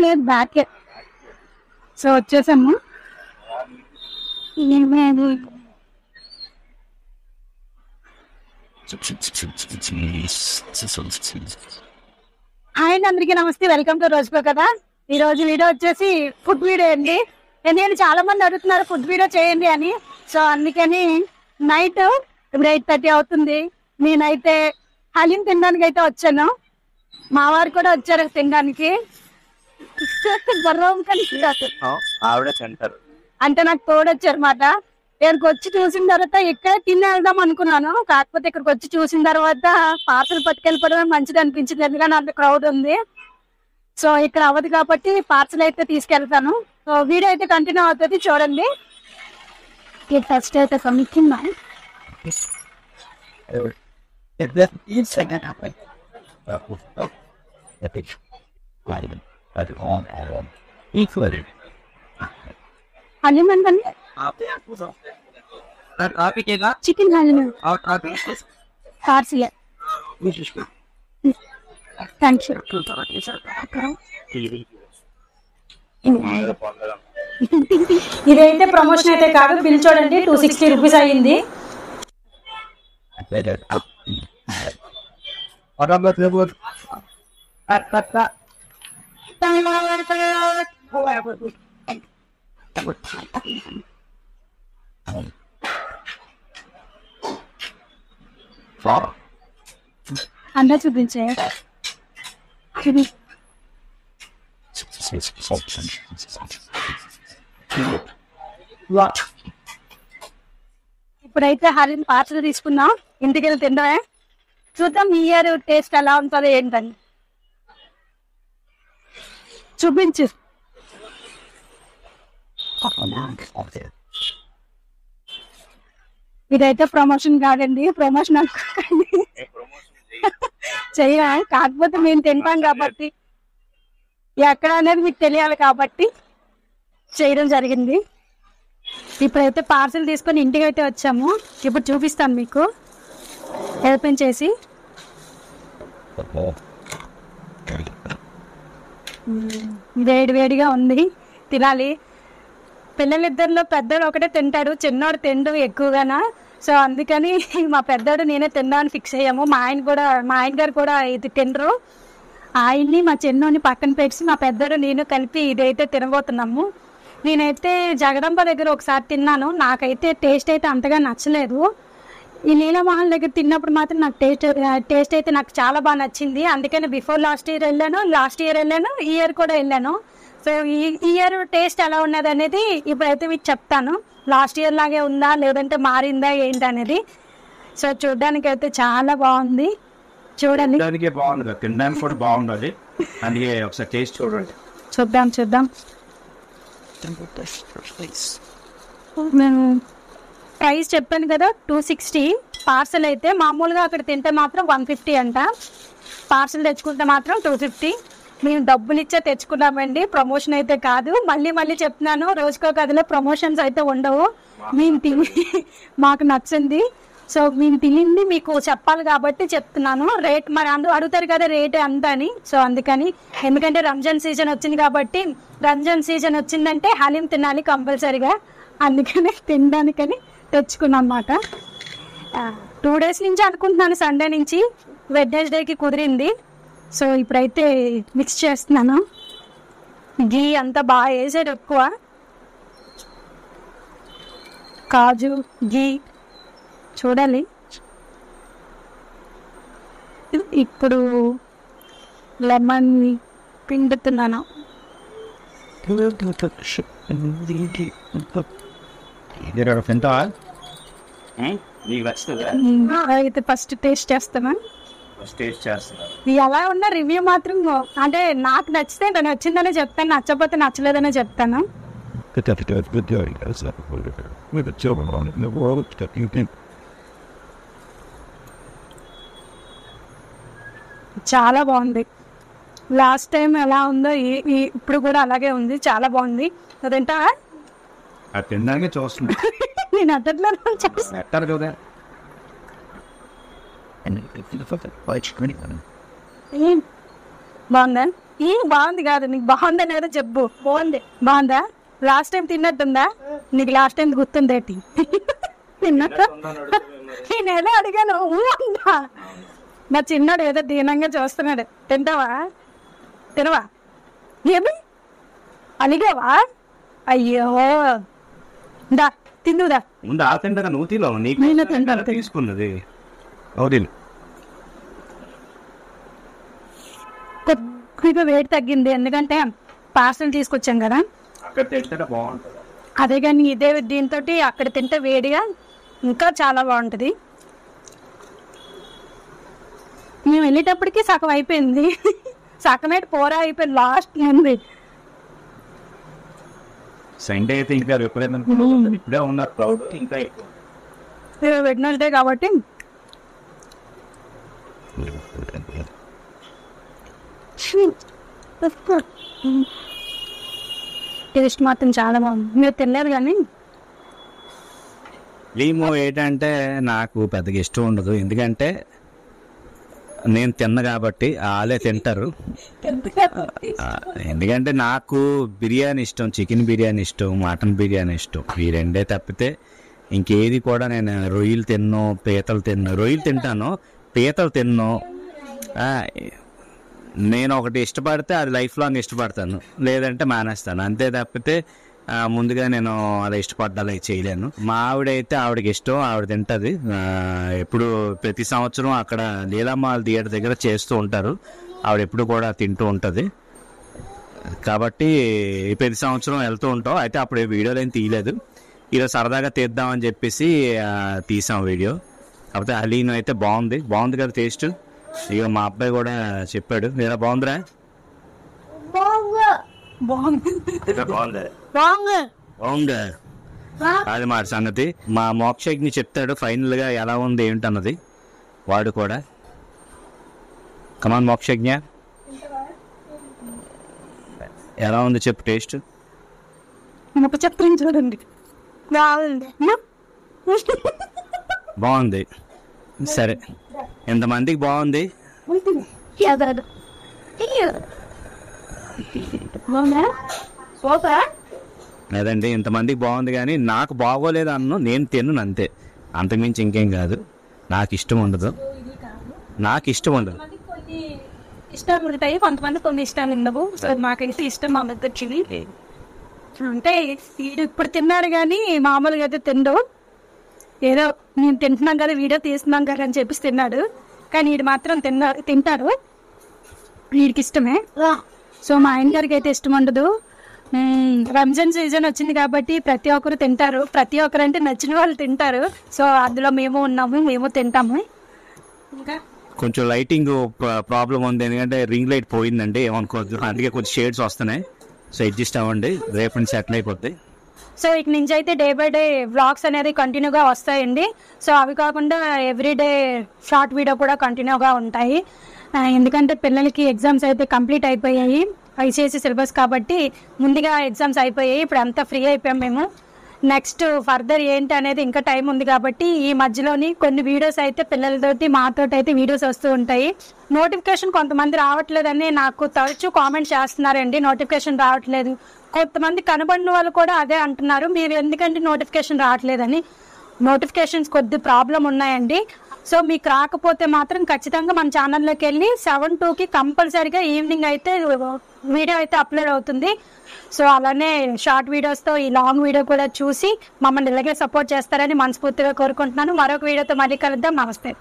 లేదు బ్యాకే. సో వచ్చేసాము. హాయ్ అండి, అందరికీ నమస్తే. వెల్కమ్ టు రోజుకో కదా. ఈ రోజు వీడియో వచ్చేసి ఫుడ్ వీడియో అండి. ఎందుకంటే చాలా మంది అడుగుతున్నారు ఫుడ్ వీడియో చేయండి అని. సో అందుకని నైట్ ఇప్పుడు 8:30 అవుతుంది. నేనైతే హలీం తినడానికి అయితే వచ్చాను. మా వారు కూడా వచ్చారు తినడానికి. అంటే నాకు తోడొచ్చారు మాట. ఇక్కడికి వచ్చి చూసిన తర్వాత ఇక్కడ తిని వెళ్దాం అనుకున్నాను. కాకపోతే ఇక్కడికి వచ్చి చూసిన తర్వాత పార్సల్ పట్టుకెళ్ళిపోవడమే మంచిది అనిపించింది. ఎందుకంటే అంత క్రౌడ్ ఉంది. సో ఇక్కడ అవ్వదు కాబట్టి పార్సల్ అయితే తీసుకెళ్తాను. సో వీడియో అయితే కంటిన్యూ అవుతుంది, చూడండి. ఫస్ట్ అయితే కమికిందా haleem chicken parcel thank you. ఇదైతే ప్రమోషన్ అయితే కాదు, బిల్ చూడండి 260 రూపీస్ అయ్యింది. అందా చూపించే ఇప్పుడైతే హలీం పార్సల్ తీసుకున్నాం. ఇంటికి వెళ్ళి తిందామే. చూద్దాం ఈ ఇయర్ టేస్ట్ ఎలా ఉంటుందో ఏంటని. చూపించు. ఇదైతే ప్రమోషన్ కాదండి, ప్రమోషన్ అనుకోండి. చెయ్య కాకపోతే మేము తింటాం కాబట్టి ఎక్కడ అనేది మీకు తెలియాలి కాబట్టి చేయడం జరిగింది. ఇప్పుడైతే పార్సల్ తీసుకొని ఇంటికి అయితే వచ్చాము. ఇప్పుడు చూపిస్తాను మీకు ఓపెన్ చేసి. వేడి వేడిగా ఉంది, తినాలి. పిల్లలిద్దరిలో పెద్దోడు ఒకటే తింటాడు, చిన్నోడు తిండు ఎక్కువగానా. సో అందుకని మా పెద్దోడు నేనే తిందామని ఫిక్స్ అయ్యాము. మా ఆయన గారు కూడా ఇది తినరు. ఆయన్ని మా చిన్నోని పక్కన పెట్టి మా పెద్దోడు నేను కలిపి ఇదైతే తినబోతున్నాము. నేనైతే జగదంబ దగ్గర ఒకసారి తిన్నాను. నాకైతే టేస్ట్ అయితే అంతగా నచ్చలేదు. ఈ నీలమహల్ దగ్గర తిన్నప్పుడు మాత్రం నాకు టేస్ట్ అయితే నాకు చాలా బాగా నచ్చింది. అందుకని బిఫోర్ లాస్ట్ ఇయర్ వెళ్ళాను, ఈ ఇయర్ కూడా వెళ్ళాను. సో ఈ ఇయర్ టేస్ట్ ఎలా ఉన్నది అనేది ఇప్పుడైతే మీకు చెప్తాను. లాస్ట్ ఇయర్ లాగే ఉందా లేదంటే మారిందా ఏంటి అనేది. సో చూడడానికి అయితే చాలా బాగుంది. చూడండి, బాగుంది. చూద్దాం. మేము ప్రైస్ చెప్పాను కదా 260. పార్సల్ అయితే మామూలుగా అక్కడ తింటే మాత్రం 150 అంట. పార్సల్ తెచ్చుకుంటే మాత్రం 250. మేము డబ్బులు ఇచ్చే తెచ్చుకున్నామండి, ప్రమోషన్ అయితే కాదు. మళ్ళీ చెప్తున్నాను, రోజుకో కథలో ప్రమోషన్స్ అయితే ఉండవు. మేము తిని మాకు నచ్చింది. సో మేము తినింది మీకు చెప్పాలి కాబట్టి చెప్తున్నాను. రేట్ మరి అందరూ అడుగుతారు కదా రేట్ ఎంత అని. సో అందుకని, ఎందుకంటే రంజాన్ సీజన్ వచ్చింది కాబట్టి, రంజాన్ సీజన్ వచ్చిందంటే హలీం తినాలి కంపల్సరీగా. అందుకని తినడానికని తెచ్చుకున్నాం అన్నమాట. 2 days నుంచి అనుకుంటున్నాను, సండే నుంచి. వెడ్నెస్డేకి కుదిరింది. సో ఇప్పుడైతే మిక్స్ చేస్తున్నాను. గీ అంతా బాగా వేసాడు, ఎక్కువ కాజు గీ. చూడాలి. ఇప్పుడు లెమన్ పిండుతున్నాను. అయితే ఫస్ట్ టేస్ట్ చేస్తాను. ఎలా ఉన్నా రివ్యూ మాత్రం, అంటే నాకు నచ్చితే నచ్చిందనే చెప్తాను, నచ్చకపోతే నచ్చలేదనే చెప్తాను. చాలా బాగుంది. లాస్ట్ టైం ఎలా ఉందో ఇప్పుడు కూడా అలాగే ఉంది, చాలా బాగుంది. అదేంటా తినడానికి చూస్తుంది. నేను అద్దట్లో కదా. బాగుందా? బాగుంది కాదు, నీకు బాగుందా లేదా చెప్పు. బాగుందా? లాస్ట్ టైం తిన్నట్టుందా? నీకు లాస్ట్ టైం గుర్తుందేటి? తిన్నట్టు నేను ఎలా అడిగాను అందా. నా చిన్నాడు ఏదో దీనంగా చూస్తున్నాడు. తింటావా? తినవా? ఏమి అలిగావా? అయ్యో దా తిందుదా. ముందు ఆ తింటగా నువ్వు తిలో నేను తింటాను. తీసుకున్నది అవును. కొద్దిగా వేడి తగ్గింది ఎందుకంటే పార్సల్ తీసుకొచ్చాం కదా. అక్కడ తింటే బాగుంటుంది. అదే కానీ ఇదే దీంతో అక్కడ తింటే వేడిగా ఇంకా చాలా బాగుంటుంది. మేము వెళ్ళేటప్పటికి సగం అయిపోయింది. సగమే పోరా అయిపోయింది. లాస్ట్ ఉంది. సండే అయితే ఇంకా ఎప్పుడైనా ఇప్పుడే ఉన్నారు క్రౌడ్ ఇంకా వెడ్నెస్డే కాబట్టి టేస్ట్ మాత్రం చాలా బాగుంది. మీరు తినలేదు కానీ లీమో ఏంటంటే నాకు పెద్దగా ఇష్టం ఉండదు, ఎందుకంటే నేను తిన్న కాబట్టి వాళ్ళే తింటారు. ఎందుకంటే నాకు బిర్యానీ ఇష్టం, చికెన్ బిర్యానీ ఇష్టం, మటన్ బిర్యానీ ఇష్టం. ఈ రెండే తప్పితే ఇంకేది కూడా నేను రొయ్యలు తిన్ను, పీతలు తిన్ను. రొయ్యలు తింటాను, పీతలు తిన్ను. నేను ఒకటి ఇష్టపడితే అది లైఫ్ లాంగ్ ఇష్టపడతాను, లేదంటే మానేస్తాను. అంతే తప్పితే ముందుగా నేను అలా ఇష్టపడ్డాలి చేయలేను. మా ఆవిడైతే ఆవిడకి ఇష్టం, ఆవిడ తింటుంది. ఎప్పుడు ప్రతి సంవత్సరం అక్కడ నీలమ్మ థియేటర్ దగ్గర చేస్తూ ఉంటారు, ఆవిడ ఎప్పుడు కూడా తింటూ ఉంటుంది. కాబట్టి ప్రతి సంవత్సరం వెళ్తూ ఉంటాం. అయితే అప్పుడు వీడియోలు ఏం తీయలేదు, ఈరోజు సరదాగా తీద్దామని చెప్పేసి తీసాం వీడియో. కాకపోతే హలీం అయితే బాగుంది కదా టేస్ట్. ఇక మా అబ్బాయి కూడా చెప్పాడు, ఇలా బాగుందిరా. బాగుంది అది మాట సంగతి. మా మోక్షజ్ఞ చెప్తాడు ఫైనల్ గా ఎలా ఉంది ఏంటన్నది. వాడు కూడా కమాన్ మోక్షజ్ఞ, ఎలా ఉంది చెప్పు టేస్ట్. చెప్పండి చూడండి. బాగుంది. సరే, ఎంతమందికి బాగుంది? లేదండి, ఇంతమందికి బాగుంది కానీ నాకు బాగోలేదు అన్ను, నేను తిన్ను అంతే, అంతకుమించి ఇంకేం కాదు. నాకు ఇష్టం ఉండదు. ఇష్టాలు ఉంటాయి కొంతమంది, కొన్ని ఇష్టాలు ఉండవు. మాకైతే ఇష్టం మా మధ్య వచ్చింది. అంటే వీడు ఇప్పుడు తిన్నాడు కానీ మామూలుగా అయితే తిండు. ఏదో నేను తింటున్నాం కదా, వీడియో తీస్తున్నాం కదా అని చెప్పేసి తిన్నాడు. కానీ వీడు మాత్రం తింటాడు, వీడికి ఇష్టమే. సో మా ఆయన గారికి అయితే ఇష్టం ఉండదు. రంజాన్ సీజన్ వచ్చింది కాబట్టి ప్రతి ఒక్కరు తింటారు, ప్రతి ఒక్కరు అంటే నచ్చిన వాళ్ళు తింటారు. సో అందులో మేము ఉన్నాము, మేము తింటాము. ఇంకా కొంచెం లైటింగ్ ప్రాబ్లం ఉంది, ఎందుకంటే రింగ్ లైట్ పోయిందండి, ఏమనుకోవద్దు. అందుకే కొంచెం షేడ్స్ వస్తున్నాయి. సో అడ్జస్ట్ అవ్వండి, రేపు నుంచి సెటిల్ అయిపోతాయి. సో ఇక నుంచి అయితే డే బై డే వ్లాగ్స్ అనేది కంటిన్యూగా వస్తాయండి. సో అవి కాకుండా ఎవ్రీడే షార్ట్ వీడియో కూడా కంటిన్యూగా ఉంటాయి. ఎందుకంటే పిల్లలకి ఎగ్జామ్స్ అయితే కంప్లీట్ అయిపోయాయి, ఐసీఎస్సీ సిలబస్ కాబట్టి ముందుగా ఎగ్జామ్స్ అయిపోయాయి. ఇప్పుడు అంతా ఫ్రీ అయిపోయాం మేము. నెక్స్ట్ ఫర్దర్ ఏంటి అనేది ఇంకా టైం ఉంది కాబట్టి ఈ మధ్యలోని కొన్ని వీడియోస్ అయితే పిల్లలతోటి మాతోటి అయితే వీడియోస్ వస్తూ ఉంటాయి. నోటిఫికేషన్ కొంతమంది రావట్లేదని నాకు తరచూ కామెంట్స్ చేస్తున్నారండి, నోటిఫికేషన్ రావట్లేదు. కొంతమంది కనబడిన వాళ్ళు కూడా అదే అంటున్నారు, మీరు ఎందుకంటే నోటిఫికేషన్ రావట్లేదని. నోటిఫికేషన్స్ కొద్ది ప్రాబ్లం ఉన్నాయండి. సో మీకు రాకపోతే మాత్రం ఖచ్చితంగా మన ఛానల్లోకి వెళ్ళి 7-2కి కంపల్సరీగా ఈవినింగ్ అయితే వీడియో అయితే అప్లోడ్ అవుతుంది. సో అలానే షార్ట్ వీడియోస్తో ఈ లాంగ్ వీడియో కూడా చూసి మమ్మల్ని ఇలాగే సపోర్ట్ చేస్తారని మనస్ఫూర్తిగా కోరుకుంటున్నాను. మరొక వీడియోతో మళ్ళీ కలుద్దాం. నమస్తే.